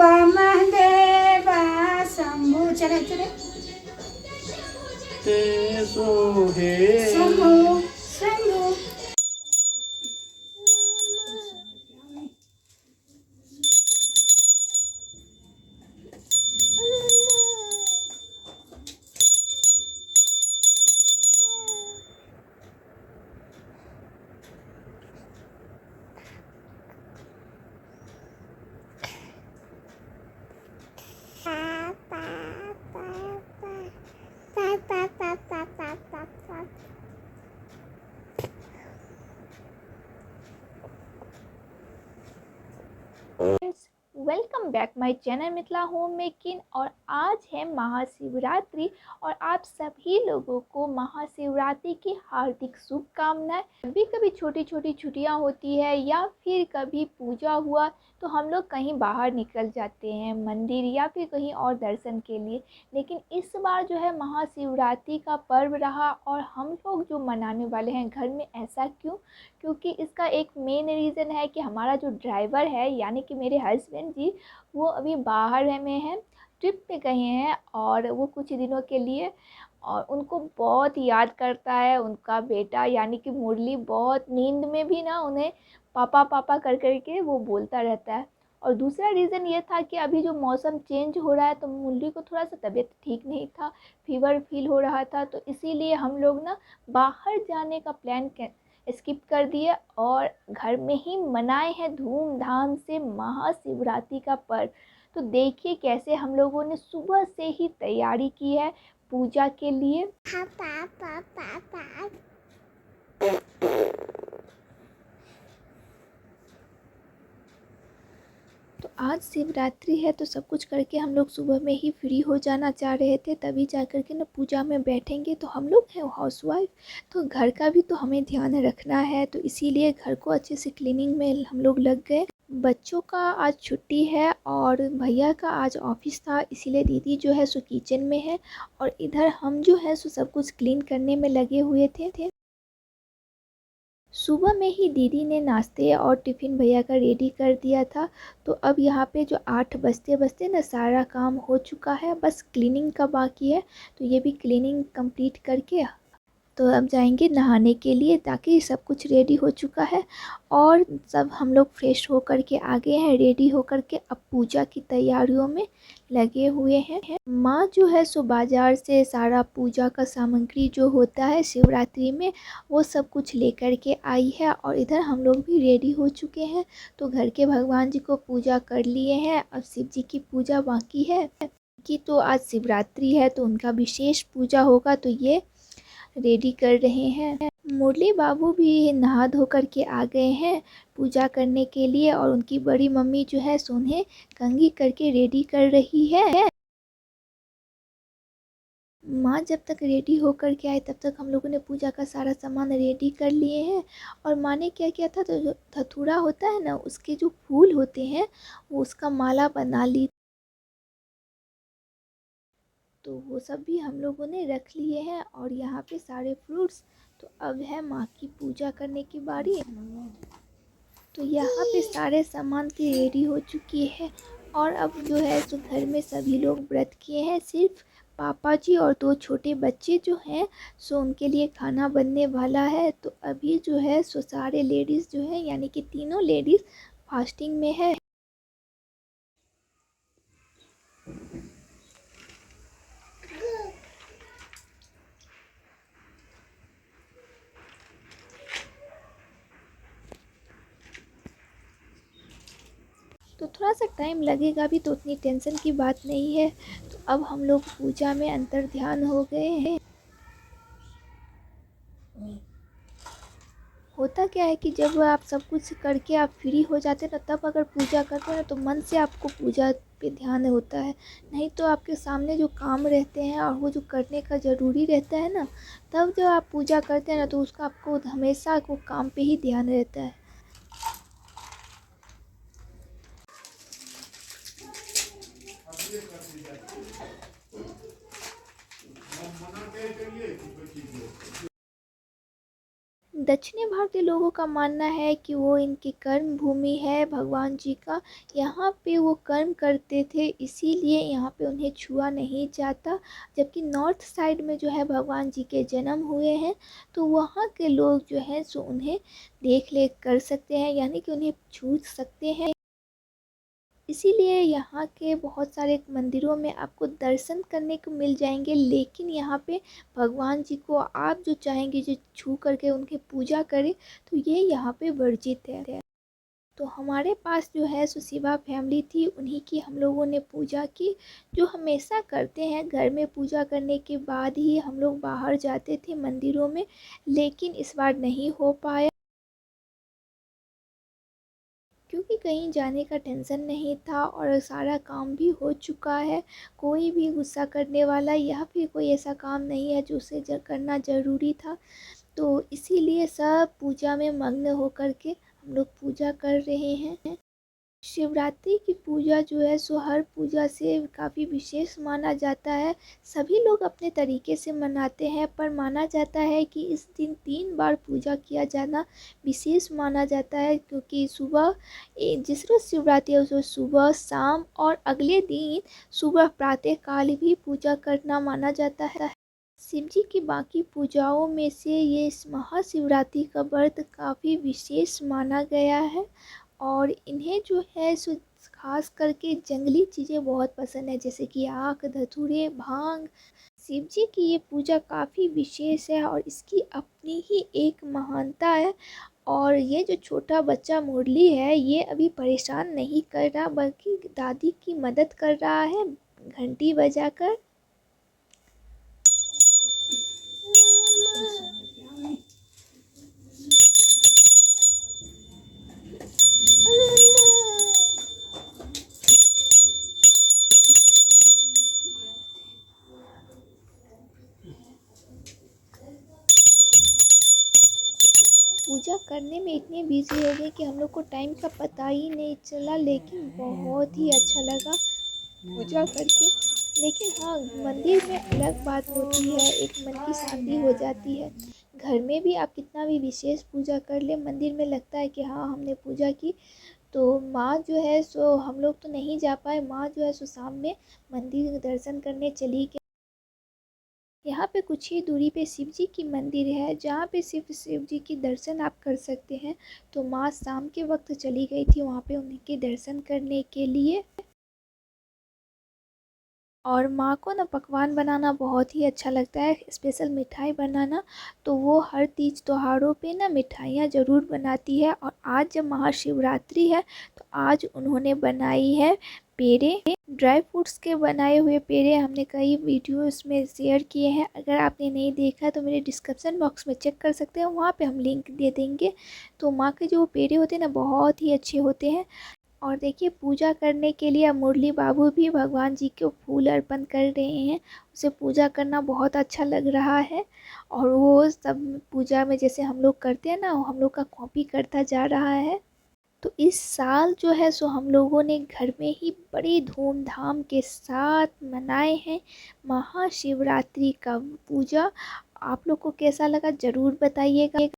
वामदेवा शंभु चले चले ते सोहे Shambhu Shambhu welcome back my channel Mithila home making. और आज है महाशिवरात्रि और आप सभी लोगों को महाशिवरात्रि की हार्दिक शुभकामनाएं। कभी कभी छोटी छोटी छुट्टियां होती है या फिर कभी पूजा हुआ तो हम लोग कहीं बाहर निकल जाते हैं मंदिर या फिर कहीं और दर्शन के लिए। लेकिन इस बार जो है महाशिवरात्रि का पर्व रहा और हम लोग जो मनाने वाले हैं घर में। ऐसा क्यों? क्योंकि इसका एक मेन रीज़न है कि हमारा जो ड्राइवर है यानी कि मेरे हस्बैंड जी, वो अभी बाहर में हैं, ट्रिप पे गए हैं और वो कुछ दिनों के लिए। और उनको बहुत याद करता है उनका बेटा यानी कि मुरली। बहुत नींद में भी ना उन्हें पापा पापा कर कर के वो बोलता रहता है। और दूसरा रीज़न ये था कि अभी जो मौसम चेंज हो रहा है तो मुरली को थोड़ा सा तबीयत ठीक नहीं था, फीवर फील हो रहा था। तो इसीलिए हम लोग ना बाहर जाने का प्लान स्किप कर दिए और घर में ही मनाए हैं धूमधाम से महाशिवरात्रि का पर्व। तो देखिए कैसे हम लोगों ने सुबह से ही तैयारी की है पूजा के लिए। तो आज शिवरात्रि है तो सब कुछ करके हम लोग सुबह में ही फ्री हो जाना चाह रहे थे, तभी जा कर के ना पूजा में बैठेंगे। तो हम लोग हैं हाउसवाइफ, तो घर का भी तो हमें ध्यान रखना है, तो इसीलिए घर को अच्छे से क्लीनिंग में हम लोग लग गए। बच्चों का आज छुट्टी है और भैया का आज ऑफिस था, इसीलिए दीदी जो है सो किचन में है और इधर हम जो है सो सब कुछ क्लीन करने में लगे हुए थे। सुबह में ही दीदी ने नाश्ते और टिफ़िन भैया का रेडी कर दिया था। तो अब यहाँ पे जो 8 बजते बजते ना सारा काम हो चुका है, बस क्लीनिंग का बाकी है। तो ये भी क्लीनिंग कंप्लीट करके तो अब जाएंगे नहाने के लिए, ताकि सब कुछ रेडी हो चुका है और सब हम लोग फ्रेश होकर के आ गए हैं, रेडी होकर के अब पूजा की तैयारियों में लगे हुए हैं। माँ जो है सो बाज़ार से सारा पूजा का सामग्री जो होता है शिवरात्रि में वो सब कुछ लेकर के आई है और इधर हम लोग भी रेडी हो चुके हैं। तो घर के भगवान जी को पूजा कर लिए हैं, अब शिव जी की पूजा बाकी है कि तो आज शिवरात्रि है तो उनका विशेष पूजा होगा, तो ये रेडी कर रहे हैं। मुरली बाबू भी नहा धो कर के आ गए हैं पूजा करने के लिए और उनकी बड़ी मम्मी जो है सो उन्हें कंघी करके रेडी कर रही है। माँ जब तक रेडी होकर के आए तब तक हम लोगों ने पूजा का सारा सामान रेडी कर लिए हैं। और माँ ने क्या किया था, तो जो धतूरा होता है ना उसके जो फूल होते हैं वो उसका माला बना ली, तो वो सब भी हम लोगों ने रख लिए हैं। और यहाँ पे सारे फ्रूट्स, तो अब है माँ की पूजा करने की बारी। तो यहाँ पे सारे सामान की रेडी हो चुकी है और अब जो है सो घर में सभी लोग व्रत किए हैं, सिर्फ पापा जी और 2 छोटे बच्चे जो हैं सो उनके लिए खाना बनने वाला है। तो अभी जो है सो सारे लेडीज़ जो हैं यानी कि तीनों लेडीज़ फास्टिंग में है। तो थोड़ा सा टाइम लगेगा भी, तो उतनी टेंशन की बात नहीं है। तो अब हम लोग पूजा में अंतर ध्यान हो गए हैं। होता क्या है कि जब आप सब कुछ करके आप फ्री हो जाते हैं ना, तब अगर पूजा करते हैं ना तो मन से आपको पूजा पे ध्यान होता है। नहीं तो आपके सामने जो काम रहते हैं और वो जो करने का ज़रूरी रहता है ना, तब जब आप पूजा करते हैं ना तो उसका आपको हमेशा वो काम पे ही ध्यान रहता है। दक्षिणी भारतीय लोगों का मानना है कि वो इनकी कर्म भूमि है भगवान जी का। यहाँ पे वो कर्म करते थे, इसीलिए यहाँ पे उन्हें छुआ नहीं जाता। जबकि नॉर्थ साइड में जो है भगवान जी के जन्म हुए हैं, तो वहाँ के लोग जो हैं सो उन्हें देख रेख कर सकते हैं, यानी कि उन्हें छू सकते हैं। इसीलिए यहाँ के बहुत सारे मंदिरों में आपको दर्शन करने को मिल जाएंगे, लेकिन यहाँ पे भगवान जी को आप जो चाहेंगे जो छू करके उनकी पूजा करें, तो ये यहाँ पे वर्जित है। तो हमारे पास जो है सो शिवा फैमिली थी, उन्हीं की हम लोगों ने पूजा की, जो हमेशा करते हैं। घर में पूजा करने के बाद ही हम लोग बाहर जाते थे मंदिरों में, लेकिन इस बार नहीं हो पाया, क्योंकि कहीं जाने का टेंशन नहीं था और सारा काम भी हो चुका है। कोई भी गुस्सा करने वाला या फिर कोई ऐसा काम नहीं है जो उसे करना ज़रूरी था। तो इसीलिए सब पूजा में मग्न होकर के हम लोग पूजा कर रहे हैं। शिवरात्रि की पूजा जो है सो हर पूजा से काफ़ी विशेष माना जाता है। सभी लोग अपने तरीके से मनाते हैं, पर माना जाता है कि इस दिन 3 बार पूजा किया जाना विशेष माना जाता है, क्योंकि सुबह जिस रोज़ शिवरात्रि है उस रोज़ सुबह, शाम और अगले दिन सुबह प्रातः काल भी पूजा करना माना जाता है। शिव जी की बाकी पूजाओं में से ये इस महाशिवरात्रि का व्रत काफ़ी विशेष माना गया है, और इन्हें जो है सो खास करके जंगली चीज़ें बहुत पसंद है, जैसे कि आक, धतूरे, भांग। शिव जी की ये पूजा काफ़ी विशेष है और इसकी अपनी ही एक महानता है। और ये जो छोटा बच्चा मुरली है, ये अभी परेशान नहीं कर रहा, बल्कि दादी की मदद कर रहा है घंटी बजाकर। पूजा करने में इतने बिजी हो गए कि हम लोग को टाइम का पता ही नहीं चला, लेकिन बहुत ही अच्छा लगा पूजा करके। लेकिन हाँ, मंदिर में अलग बात होती है, एक मन की शांति हो जाती है। घर में भी आप कितना भी विशेष पूजा कर ले, मंदिर में लगता है कि हाँ हमने पूजा की। तो माँ जो है सो हम लोग तो नहीं जा पाए, माँ जो है सो सामने मंदिर दर्शन करने चली गई। यहाँ पे कुछ ही दूरी पे शिव जी की मंदिर है, जहाँ पे सिर्फ शिव जी की दर्शन आप कर सकते हैं। तो माँ शाम के वक्त चली गई थी वहाँ पे उनके दर्शन करने के लिए। और माँ को ना पकवान बनाना बहुत ही अच्छा लगता है, स्पेशल मिठाई बनाना। तो वो हर तीज त्योहारों पे ना मिठाइयाँ ज़रूर बनाती है, और आज जब महाशिवरात्रि है तो आज उन्होंने बनाई है पेड़े। ड्राई फ्रूट्स के बनाए हुए पेड़े हमने कई वीडियोस में शेयर किए हैं, अगर आपने नहीं देखा तो मेरे डिस्क्रिप्शन बॉक्स में चेक कर सकते हैं, वहाँ पे हम लिंक दे देंगे। तो माँ के जो पेड़े होते हैं ना बहुत ही अच्छे होते हैं। और देखिए पूजा करने के लिए मुरली बाबू भी भगवान जी को फूल अर्पण कर रहे हैं, उसे पूजा करना बहुत अच्छा लग रहा है। और वो सब पूजा में जैसे हम लोग करते हैं ना, हम लोग का कॉपी करता जा रहा है। तो इस साल जो है सो हम लोगों ने घर में ही बड़ी धूमधाम के साथ मनाए हैं महाशिवरात्रि का पूजा। आप लोग को कैसा लगा ज़रूर बताइएगा।